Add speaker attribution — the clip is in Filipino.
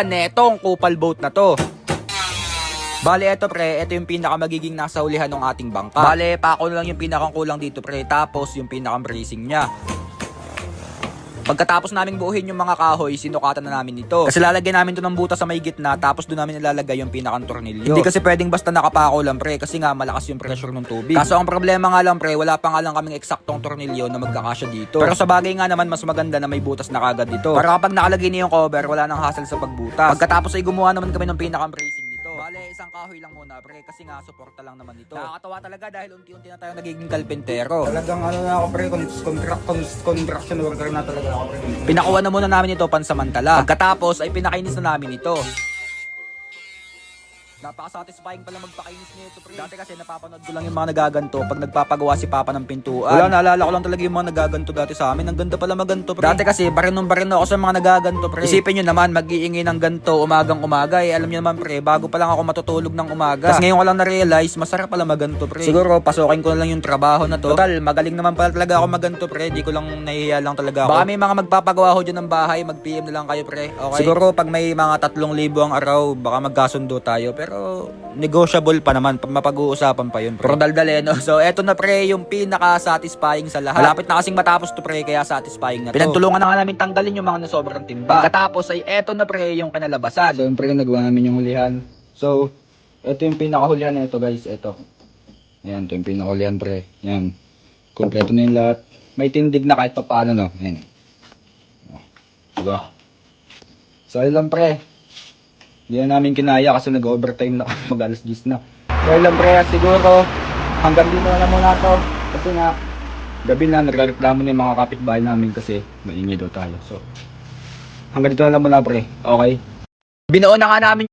Speaker 1: netong kupal boat na to. Bale, eto pre, eto yung pinaka magiging nasa hulihan ng ating bangka. Bale, pako lang yung pinakang kulang dito pre, tapos yung pinakang bracing niya. Pagkatapos naming buuhin yung mga kahoy, sinukatan na namin ito. Kasi lalagyan namin to ng butas sa may gitna, tapos doon namin nilalagay yung pinakang tornilyo. Hindi kasi pwedeng basta nakapako lang pre, kasi nga malakas yung pressure ng tubig. Kaso ang problema nga lang pre, wala pa nga lang kaming eksaktong tornilyo na magkakasya dito. Pero sa bagay nga naman, mas maganda na may butas na kagad dito. Para kapag nakalagay na yung cover, wala nang hassle sa pagbutas. Pagkatapos ay gumawa naman kami ng pinakang bracing nito. Bale, isang kahoy lang muna pre, kasi nga suporta lang naman ito. Nakakatawa talaga dahil unti-unti na tayo nagiging kalpentero. Talagang ano na ako pre, construction worker na talaga ako pre. Pinakuha na muna namin ito pansamantala. Pagkatapos ay pinakainis na namin ito. Napaka-satisfying pala magpakainis nito pre. Dati kasi napapanood ko lang yung mga nagaganto pag nagpapagawa si Papa ng pintuan. Wala, naalala ko lang talaga yung mga nagaganto dati sa amin. Ang ganda pala maganto pre. Dati kasi barinong ako sa mga nagaganto pre. Isipin nyo naman, mag-iingay ng ganto umagang umaga. Alam nyo naman pre, bago pa lang ako matutulog ng umaga. Tapos ngayon ko lang na-realize, masarap pala maganto pre. Siguro pasukin ko na lang yung trabaho na to. Total, magaling naman pala talaga ako maganto pre. Di ko lang nahihiya lang talaga ako. Baka may mga magpapagawa ho dyan ng bahay, mag-PM na lang kayo pre. Okay? Siguro pag may mga 3,000 ang araw, baka magkasundo tayo. Pero negotiable pa naman, mapag-uusapan pa yun. Pero daldalin, no? So eto na pre, yung pinaka-satisfying sa lahat. Malapit na kasing matapos to pre, kaya satisfying na to. Pinagtulungan na nga namin tanggalin yung mga nasobrang timba. Pagkatapos ay eto na pre, yung kinalabasan. So yun pre, nagawa namin yung hulihan. So, eto yung pinakahulihan na ito guys, eto. Ayan, ito yung pinakahulihan pre. Ayan, kompleto na yung lahat. May tindig na kahit pa paano, no? Ayan. Diba? So ayun lang pre. Hindi na namin kinaya kasi nag-overtime na mag alas 10 na. So lang pre, siguro hanggang dito na muna to. Kasi nga, gabi na nagreklamo na yung mga kapitbahay namin kasi maingay daw tayo. So, hanggang dito na muna pre, okay? Binuo na nga namin